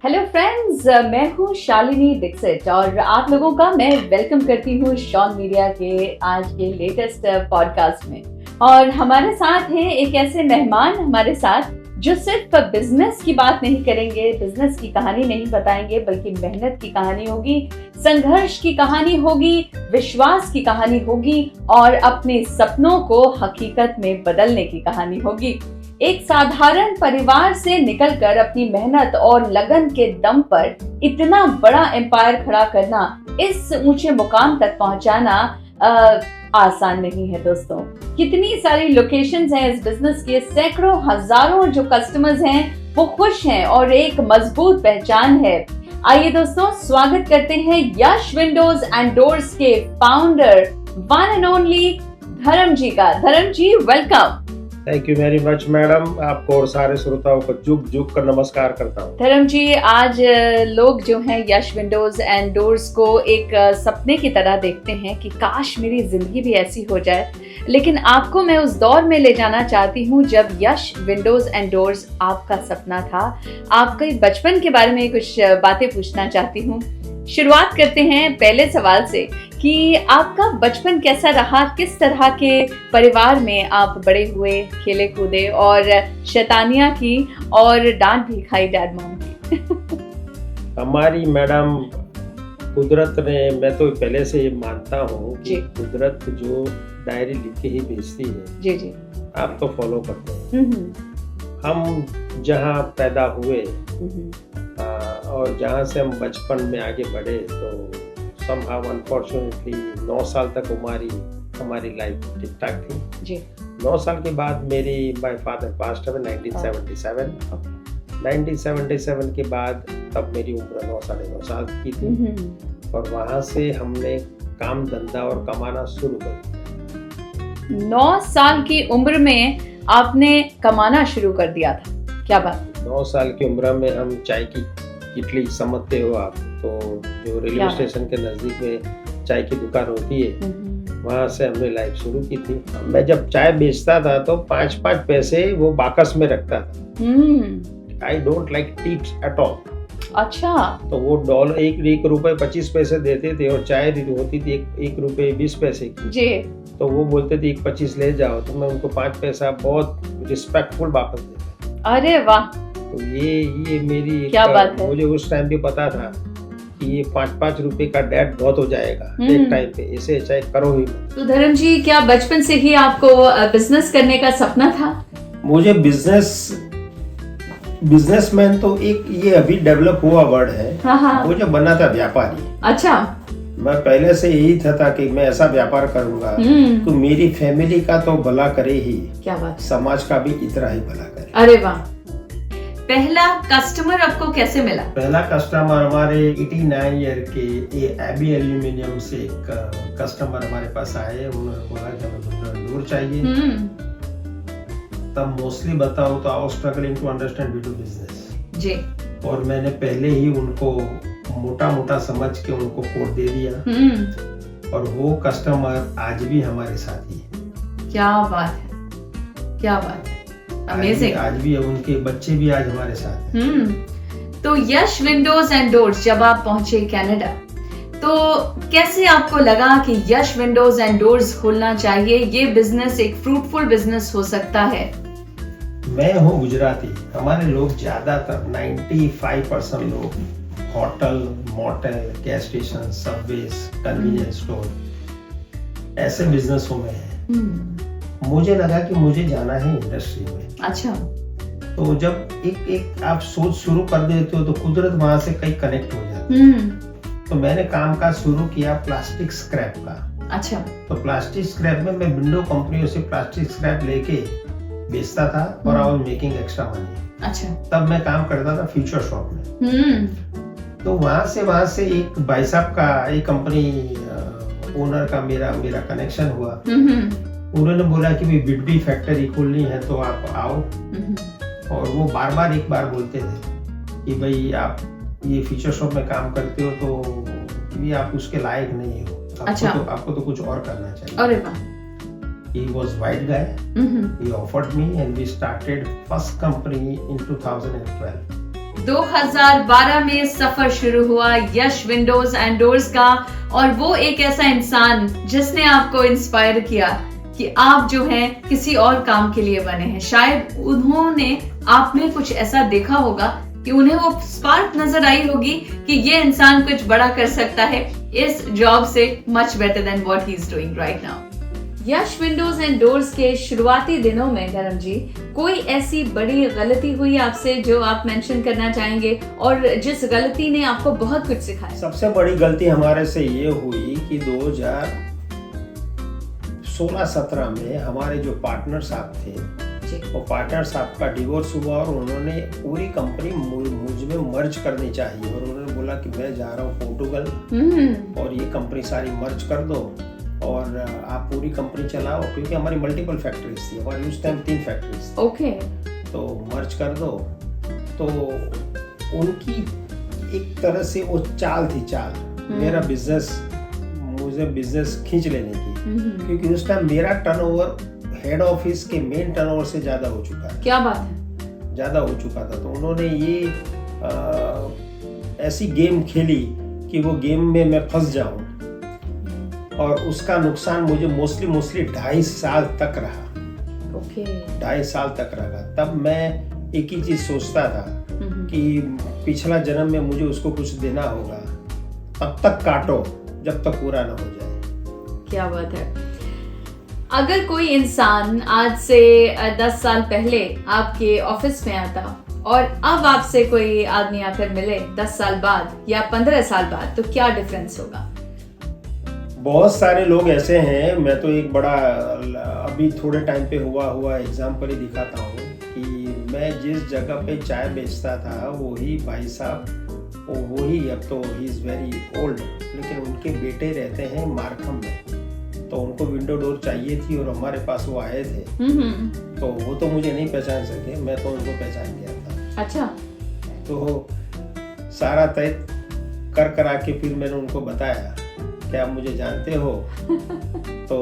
Hello friends, मैं हूँ शालिनी दीक्षित और आप लोगों का मैं वेलकम करती हूँ शॉन मीडिया के आज के लेटेस्ट पॉडकास्ट में। और हमारे साथ हैं एक ऐसे मेहमान हमारे साथ जो सिर्फ बिजनेस की बात नहीं करेंगे, बिजनेस की कहानी नहीं बताएंगे, बल्कि मेहनत की कहानी होगी, संघर्ष की कहानी होगी, विश्वास की कहानी होगी और अपने सपनों को हकीकत में बदलने की कहानी होगी। एक साधारण परिवार से निकलकर अपनी मेहनत और लगन के दम पर इतना बड़ा एम्पायर खड़ा करना, इस ऊंचे मुकाम तक पहुंचाना आसान नहीं है दोस्तों। कितनी सारी लोकेशंस हैं इस बिजनेस के, सैकड़ों हजारों जो कस्टमर्स हैं वो खुश हैं और एक मजबूत पहचान है। आइए दोस्तों, स्वागत करते हैं यश विंडोज एंड डोर्स के founder one and only Dharam ji का। Dharam ji, welcome. Thank you very much madam, आपको और सारे श्रोताओं को झुक झुक कर नमस्कार करता हूँ। धर्म जी, आज लोग जो हैं यश विंडोज एंड डोर्स को एक सपने की तरह देखते हैं कि काश मेरी जिंदगी भी ऐसी हो जाए, लेकिन आपको मैं उस दौर में ले जाना चाहती हूँ जब यश विंडोज एंड डोर्स आपका सपना था। आपके बचपन के बारे में कुछ बातें पूछना चाहती हूँ। शुरुआत करते हैं पहले सवाल से कि आपका बचपन कैसा रहा, किस तरह के परिवार में आप बड़े हुए, खेले कूदे और शैतानियां की और डांट भी खाई डैड मॉम की? हमारी मैडम कुदरत ने, मैं तो पहले से ये मानता हूँ कि कुदरत जो डायरी लिख के ही भेजती है जी जी, आप तो फॉलो करते हैं। हम जहाँ पैदा हुए और जहाँ से हम बचपन में आगे बढ़े तो somehow unfortunately 9 साल तक हमारी लाइफ ठीक ठाक थी जी। 9 साल के बाद माय फादर पास्ट अवे 1977। 1977 के बाद तब मेरी उम्र 9 साल की थी और वहाँ से हमने काम धंधा और कमाना शुरू कर दिया। 9 साल की उम्र में आपने कमाना शुरू कर दिया था? क्या बात। 9 साल की उम्र में हम चाय की किटली समझते हो आप, तो जो रेलवे स्टेशन के नजदीक में चाय की दुकान होती है, वहाँ से हमने लाइफ शुरू की थी। मैं जब चाय बेचता था तो 5-5 पैसे वो बाकस में रखता था। I don't like tips at all. अच्छा। तो वो $1 1.25 देते थे और चाय होती थी ₹1.20 की जी। तो वो बोलते थे 1.25 ले जाओ, तो मैं उनको 5 पैसा बहुत रिस्पेक्टफुल वापस देता। अरे वाह। तो ये मेरी क्या बात है। मुझे उस टाइम भी पता था कि ये 5-5 रुपए का डेट बहुत हो जाएगा एक टाइम पे, इसे चाहे करो ही। तो धर्म जी, क्या बचपन से ही आपको बिजनेस करने का सपना था? मुझे बिजनेसमैन तो एक ये अभी डेवलप हुआ वर्ड है। हाँ। वो जो बना था व्यापारी। अच्छा। मैं पहले से यही था कि मैं ऐसा व्यापार करूंगा तो मेरी फैमिली का तो भला करे ही, क्या बात, समाज का भी इतना ही भला करे। अरे वाह। पहला कस्टमर आपको कैसे मिला? पहला कस्टमर हमारे 89 ईयर के एबी एल्यूमिनियम से एक कस्टमर हमारे पास आए। उन्होंने बोला कि हमें डोर चाहिए। तब मोस्टली बताओ तो I was struggling to understand we do business जी। और मैंने पहले ही उनको मोटा समझ के उनको कोड दे दिया और वो कस्टमर आज भी हमारे साथ ही है। क्या बात है, क्या बात है, अमेजिंग। आज भी उनके बच्चे भी आज हमारे साथ हैं। तो यश विंडोज एंड डोर्स जब आप पहुंचे कनाडा, तो कैसे आपको लगा कि यश विंडोज एंड डोर्स खोलना चाहिए, ये बिजनेस एक फ्रूटफुल बिजनेस हो सकता है? मैं हूँ गुजराती, हमारे लोग ज्यादातर 95% लोग hotel, motel, gas station, subways, convenience store, ऐसे बिजनेसों में है। मुझे लगा कि मुझे जाना है इंडस्ट्री में। अच्छा। तो जब एक आप सोच शुरू कर देते हो तो कुदरत वहां से कहीं कनेक्ट हो जाती है। तो मैंने काम का शुरू किया प्लास्टिक स्क्रैप का। अच्छा। तो प्लास्टिक स्क्रैप में मैं विंडो कंपनियों से प्लास्टिक स्क्रैप लेके बेचता था और I was making extra money. अच्छा। तब मैं काम करता था फ्यूचर शॉप में। तो वहां से एक भाई साहब का, एक कंपनी ओनर का मेरा कनेक्शन हुआ। उन्होंने बोला कि भाई बिडबी फैक्ट्री खोलनी है तो आप आओ। और वो बार एक बार बोलते थे कि भाई आप ये फीचर शॉप में काम करते हो तो ये आप उसके लायक नहीं हो। आपको तो कुछ और करना चाहिए। अरे वाह। He was white guy. He offered me and we started first company in 2012. 2012 में सफर शुरू हुआ यश विंडोज एंड डोर्स का, और वो एक ऐसा इंसान जिसने आपको इंस्पायर किया कि आप जो हैं किसी और काम के लिए बने हैं। शायद उन्होंने आप में कुछ ऐसा देखा होगा कि उन्हें वो स्पार्क नजर आई होगी कि ये इंसान कुछ बड़ा कर सकता है इस जॉब से, much better than what he is doing right now. Yash windows and doors के शुरुआती दिनों में धर्म जी, कोई ऐसी बड़ी गलती हुई आपसे जो आप मेंशन करना चाहेंगे, और जिस गलती ने आपको बहुत कुछ सिखाया? सबसे बड़ी गलती हमारे से ये हुई कि 2016-17 में हमारे जो पार्टनर साहब थे, वो पार्टनर साहब का डिवोर्स हुआ और उन्होंने पूरी कंपनी मुझ में मर्ज करनी चाहिए, और उन्होंने बोला कि मैं जा रहा हूँ पोर्टुगल और ये कंपनी सारी मर्ज कर दो और आप पूरी कंपनी चलाओ, क्योंकि हमारी मल्टीपल फैक्ट्रीज थी, हमारी उस टाइम 3 फैक्ट्रीज थी। ओके। तो मर्ज कर दो। तो उनकी एक तरह से वो चाल थी, मेरा मुझे बिजनेस खींच लेने की, क्योंकि उस टाइम मेरा टर्नओवर हेड ऑफिस के मेन टर्नओवर से ज्यादा हो चुका है। क्या बात है? ज्यादा हो चुका था। तो उन्होंने ये ऐसी गेम खेली कि वो गेम में मैं फंस जाऊं, और उसका नुकसान मुझे मोस्टली 2.5 साल तक रहा। ओके। 2.5 साल तक रहा। तब मैं एक ही चीज सोचता था कि पिछला जन्म में मुझे उसको कुछ देना होगा, तब तक काटो जब तक पूरा ना हो जाए। क्या बात है। अगर कोई इंसान आज से 10 साल पहले आपके ऑफिस में आता और अब आपसे कोई आदमी आकर मिले 10 साल बाद या 15 साल बाद, तो क्या डिफरेंस होगा? बहुत सारे लोग ऐसे हैं। मैं तो एक बड़ा अभी थोड़े टाइम पे हुआ एग्जाम्पल ही दिखाता हूँ कि मैं जिस जगह पे चाय बेचता था, वही भाई साहब वही, अब तो ही इज़ वेरी ओल्ड, लेकिन उनके बेटे रहते हैं मार्खम में। तो उनको विंडो डोर चाहिए थी और हमारे पास वो आए थे। तो वो तो मुझे नहीं पहचान सके, मैं तो उनको पहचान गया था। अच्छा। तो सारा तय कर आके फिर मैंने उनको बताया कि आप मुझे जानते हो। तो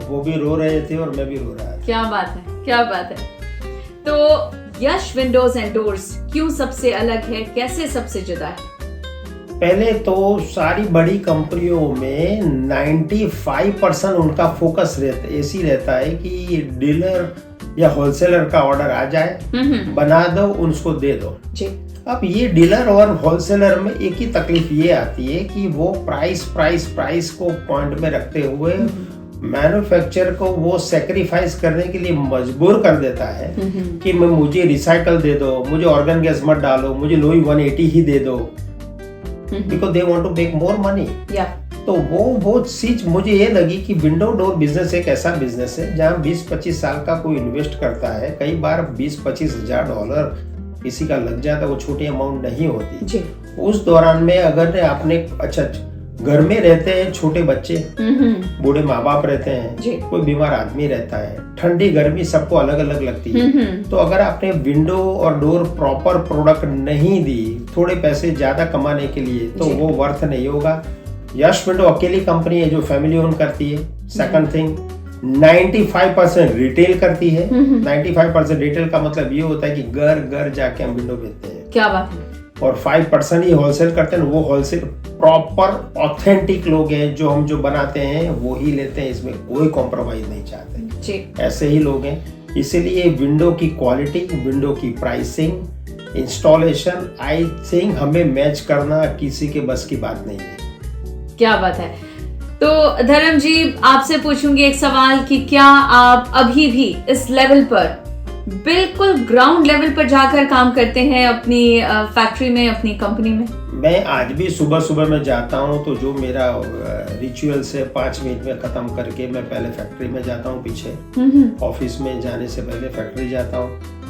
वो भी रो रहे थे और मैं भी रो रहा था। क्या बात है, क्या बात है। तो यश विंडोज एंड डोर्स क्यों सबसे अलग है, कैसे सबसे जुदा है? पहले तो सारी बड़ी कंपनियों में 95% उनका फोकस ऐसी रहता है कि डीलर या होलसेलर का ऑर्डर आ जाए, बना दो, उनको दे दो जी। अब ये डीलर और होलसेलर में एक ही तकलीफ ये आती है कि वो प्राइस को पॉइंट में रखते हुए मैन्युफैक्चरर को वो सेक्रीफाइस करने के लिए मजबूर कर देता है कि मुझे रिसाइकल दे दो, मुझे ऑर्गन गैस मत डालो, मुझे लोई 180 ही दे दो, because they want to make more money. तो वो चीज मुझे ये लगी कि विंडो डोर बिजनेस एक ऐसा बिजनेस है जहाँ 20-25 साल का कोई इन्वेस्ट करता है, कई बार 20-25 हजार डॉलर किसी का लग जाता है, वो छोटी अमाउंट नहीं होती जी। उस दौरान में अगर आपने अच्छा घर में रहते हैं छोटे बच्चे, बूढ़े माँ बाप रहते हैं, कोई बीमार आदमी रहता है, ठंडी गर्मी सबको अलग अलग लगती है। तो अगर आपने विंडो और डोर प्रॉपर प्रोडक्ट नहीं दी थोड़े पैसे ज्यादा कमाने के लिए, तो वो वर्थ नहीं होगा। यश विंडो अकेली कंपनी है जो फैमिली ओन करती है। सेकंड थिंग, 95% रिटेल करती है। 95% रिटेल का मतलब ये होता है कि घर जाके हम विंडो बेचते हैं। क्या बात है। और 5% ही होलसेल करते हैं। वो होलसेल प्रॉपर ऑथेंटिक लोग हैं, जो बनाते हैं वो ही लेते हैं, इसमें कोई कॉम्प्रोमाइज नहीं चाहते जी। ऐसे ही लोग हैं। इसीलिए विंडो की क्वालिटी, विंडो की प्राइसिंग, इंस्टॉलेशन, आई थिंक हमें मैच करना किसी के बस की बात नहीं है। क्या बात है। तो धर्म जी, आपसे पूछूंगी एक सवाल कि क्या आप अभी भी इस लेवल पर, बिल्कुल ग्राउंड लेवल पर जाकर काम करते हैं अपनी फैक्ट्री में, अपनी कंपनी में? मैं आज भी सुबह में जाता हूं, तो जो मेरा रिचुअल से 5 मिनट में खत्म करके मैं पहले फैक्ट्री में जाता हूं, पीछे ऑफिस में जाने से पहले फैक्ट्री जाता हूं,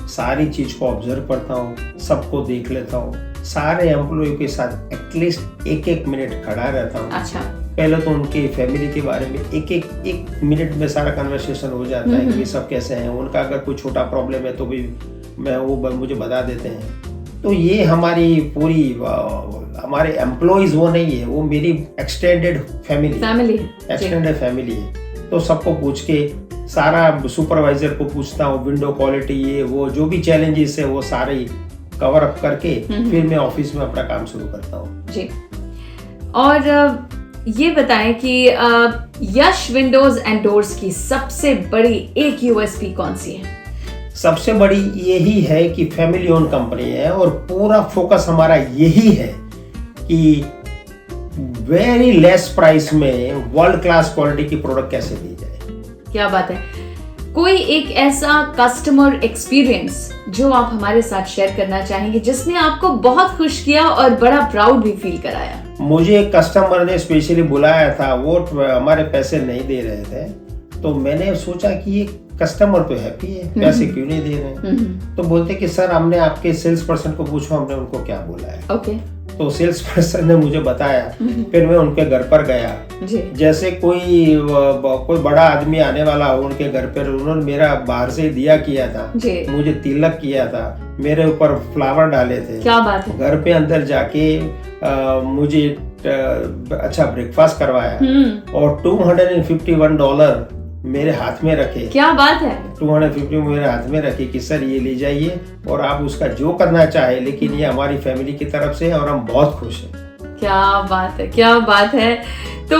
सारी चीज को ऑब्जर्व करता हूं, सबको देख लेता हूं, सारे एम्प्लॉय के साथ एटलीस्ट 1 मिनट खड़ा रहता हूं। अच्छा। पहले तो उनकी फैमिली के बारे में एक मिनट में सारा कन्वर्सेशन हो जाता है कि सब कैसे हैं, उनका अगर कोई छोटा प्रॉब्लम है तो भी मुझे बता देते हैं। तो ये हमारी पूरी हमारे एम्प्लॉइज वो नहीं है, वो मेरी एक्सटेंडेड फैमिली है। तो सबको पूछ के, सारा सुपरवाइजर को पूछता हूँ, विंडो क्वालिटी ये वो जो भी चैलेंजेस है वो सारे कवर अप करके फिर मैं ऑफिस में अपना काम शुरू करता हूँ जी। और ये बताएं कि यश विंडोज एंड डोर्स की सबसे बड़ी एक यूएसपी कौन सी है? सबसे बड़ी यही है कि फैमिली ओन कंपनी है और पूरा फोकस हमारा यही है कि वेरी लेस प्राइस में वर्ल्ड क्लास क्वालिटी की प्रोडक्ट कैसे दी जाए। क्या बात है। कोई एक ऐसा कस्टमर एक्सपीरियंस जो आप हमारे साथ शेयर करना चाहेंगे जिसने आपको बहुत खुश किया और बड़ा प्राउड भी फील कराया? मुझे एक कस्टमर ने स्पेशली बुलाया था, वो हमारे पैसे नहीं दे रहे थे, तो मैंने सोचा कि ये कस्टमर तो हैप्पी है, पैसे क्यों नहीं दे रहे हैं। तो बोलते कि सर हमने आपके सेल्स पर्सन को पूछो हमने उनको क्या बोला है। ओके। तो सेल्स पर्सन ने मुझे बताया, फिर मैं उनके घर पर गया जी। जैसे कोई बड़ा आदमी आने वाला हो उनके घर पर, उन्होंने मेरा बाहर से दिया किया था जी। मुझे तिलक किया था, मेरे ऊपर फ्लावर डाले थे। क्या बात है। घर पे अंदर जाके मुझे अच्छा ब्रेकफास्ट करवाया और $251 मेरे हाथ में रखे। क्या बात है। 250 मेरे हाथ में रखे कि सर ये ले जाइए और आप उसका जो करना चाहे, लेकिन ये हमारी फैमिली की तरफ से है और हम बहुत खुश हैं। क्या बात है, क्या बात है। तो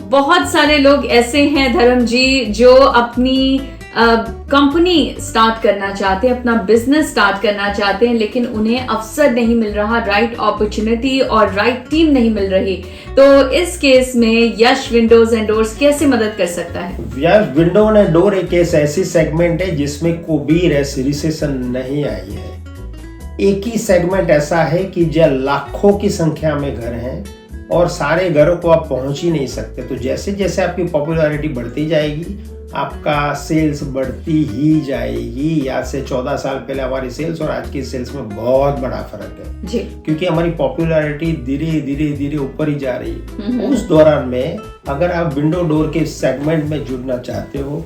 बहुत सारे लोग ऐसे हैं धर्म जी जो अपनी कंपनी स्टार्ट करना चाहते हैं, अपना बिजनेस स्टार्ट करना चाहते हैं, लेकिन उन्हें अवसर नहीं मिल रहा, राइट अपॉर्चुनिटी और राइट टीम नहीं मिल रही। तो इस केस में यश विंडोज एंड डोर्स कैसे मदद कर सकता है? यश विंडो एंड डोर एक ऐसी सेगमेंट है जिसमें कोई रिसेशन नहीं आई है। एक ही सेगमेंट ऐसा है कि जो लाखों की संख्या में घर हैं और सारे घरों को आप पहुंच ही नहीं सकते। तो जैसे जैसे आपकी पॉपुलैरिटी बढ़ती जाएगी आपका सेल्स बढ़ती ही जाएगी। आज से 14 साल पहले हमारी सेल्स और आज की सेल्स में बहुत बड़ा फर्क है जी। क्योंकि हमारी पॉपुलैरिटी धीरे धीरे धीरे ऊपर ही जा रही है। उस दौरान में अगर आप विंडो डोर के सेगमेंट में जुड़ना चाहते हो,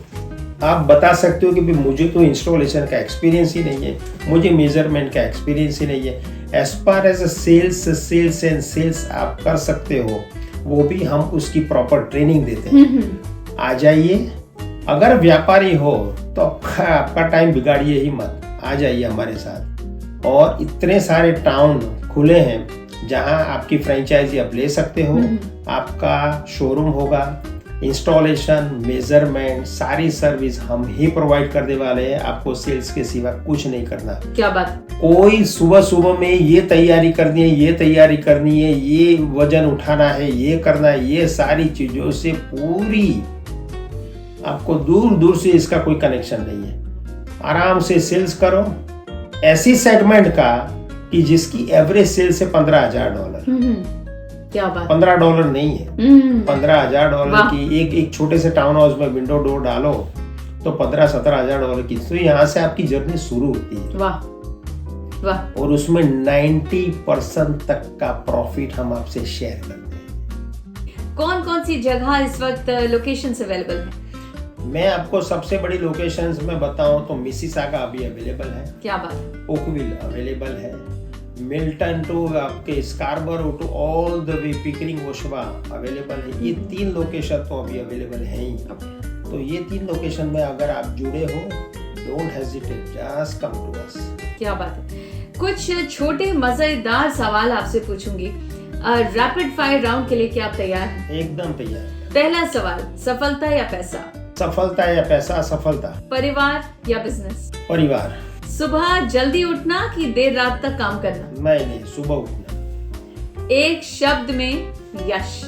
आप बता सकते हो कि भी मुझे तो इंस्टॉलेशन का एक्सपीरियंस ही नहीं है, मुझे मेजरमेंट का एक्सपीरियंस ही नहीं है। As far as sales and sales आप कर सकते हो, वो भी हम उसकी प्रॉपर ट्रेनिंग देते हैं। आ जाइए, अगर व्यापारी हो तो आपका टाइम बिगाड़िए ही मत, आ जाइए हमारे साथ। और इतने सारे टाउन खुले हैं जहां आपकी फ्रेंचाइजी आप ले सकते हो, आपका शोरूम होगा, इंस्टॉलेशन, मेजरमेंट, सारी सर्विस हम ही प्रोवाइड करने वाले हैं। आपको सेल्स के सिवा कुछ नहीं करना। क्या बात। कोई सुबह में ये तैयारी करनी है, ये तैयारी करनी है, ये वजन उठाना है, ये करना है, ये सारी चीजों से पूरी आपको दूर दूर से इसका कोई कनेक्शन नहीं है। आराम से सेल्स करो ऐसी सेगमेंट का कि जिसकी एवरेज सेल से $15,000। क्या बात। $15 नहीं है, $15,000 की एक छोटे से टाउन हाउस में विंडो डोर डालो तो $15-17,000 की, तो यहाँ से आपकी जर्नी शुरू होती है। वाह वाह। और उसमें 90% तक का प्रॉफिट हम आपसे शेयर करते हैं। कौन कौन सी जगह इस वक्त लोकेशन अवेलेबल है? मैं आपको सबसे बड़ी लोकेशंस में बताऊं तो मिसिसागा अभी अवेलेबल है। क्या बात। ओकविल अवेलेबल है, मिल्टन टू आपके Scarborough to all the way Pickering Oshawa available है। ये 3 लोकेशन तो अभी अवेलेबल है ही। तो ये 3 लोकेशन में अगर आप जुड़े हो, don't hesitate, just come to us. क्या बात है। कुछ छोटे मजेदार सवाल आपसे पूछूंगी। रैपिड फायर राउंड के लिए क्या आप तैयार हैं? एकदम तैयार। पहला सवाल, सफलता या पैसा? सफलता या पैसा? सफलता। परिवार या बिजनेस? परिवार। सुबह जल्दी उठना कि देर रात तक काम करना? नहीं, सुबह उठना। एक शब्द में यश?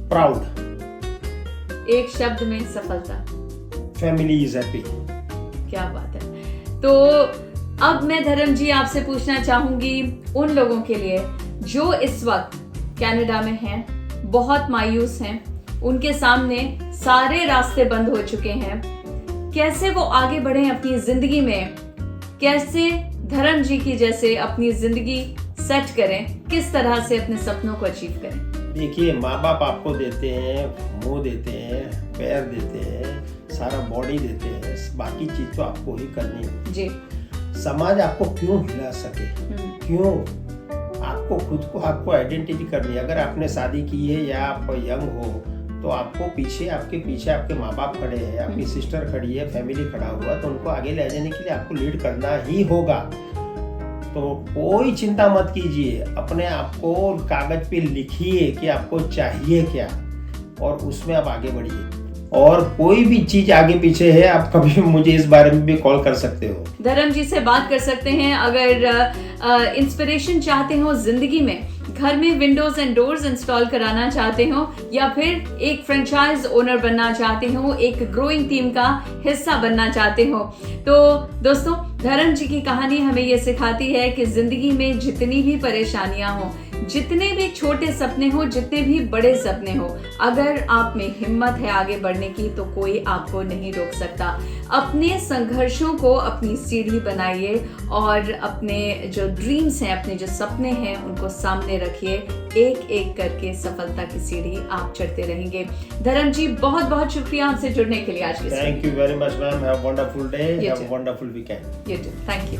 प्राउड। एक शब्द में सफलता? Family is happy. क्या बात है। तो अब मैं धर्म जी आपसे पूछना चाहूंगी उन लोगों के लिए जो इस वक्त कनाडा में हैं, बहुत मायूस हैं, उनके सामने सारे रास्ते बंद हो चुके हैं, कैसे वो आगे बढ़ें अपनी जिंदगी में, कैसे धर्म जी की जैसे अपनी जिंदगी सेट करें, किस तरह से अपने सपनों को अचीव करें? देखिए, माँ बाप आपको देते हैं, मुंह देते हैं, पैर देते हैं, सारा बॉडी देते हैं, बाकी चीज तो आपको ही करनी है जी। समाज आपको क्यों हिला सके, क्यों? आपको खुद को, आपको आइडेंटिटी करनी है। अगर आपने शादी की है या आप यंग हो, तो आपको पीछे आपके माँ बाप खड़े हैं, आपकी सिस्टर खड़ी है, फैमिली खड़ा हुआ, तो उनको आगे ले जाने के लिए आपको लीड करना ही होगा। तो कोई चिंता मत कीजिए, अपने आप को कागज पे लिखिए कि आपको चाहिए क्या और उसमें आप आगे बढ़िए। और कोई भी चीज आगे पीछे है, आप कभी मुझे इस बारे में भी कॉल कर सकते हो। धर्म जी से बात कर सकते हैं। अगर इंस्पिरेशन चाहते हो जिंदगी में, घर में विंडोज एंड डोर्स इंस्टॉल कराना चाहते हो, या फिर एक फ्रेंचाइज ओनर बनना चाहते हो, एक ग्रोइंग टीम का हिस्सा बनना चाहते हो, तो दोस्तों धर्म जी की कहानी हमें ये सिखाती है कि जिंदगी में जितनी भी परेशानियां हो, जितने भी छोटे सपने हो, जितने भी बड़े सपने हो, अगर आप में हिम्मत है आगे बढ़ने की तो कोई आपको नहीं रोक सकता। अपने संघर्षों को अपनी सीढ़ी बनाइए और अपने जो ड्रीम्स हैं, अपने जो सपने हैं, उनको सामने रखिए। एक एक करके सफलता की सीढ़ी आप चढ़ते रहेंगे। धर्म जी बहुत बहुत शुक्रिया हमसे जुड़ने के लिए आज के। Thank you very much ma'am, have a wonderful day, have a wonderful weekend. You too, thank you.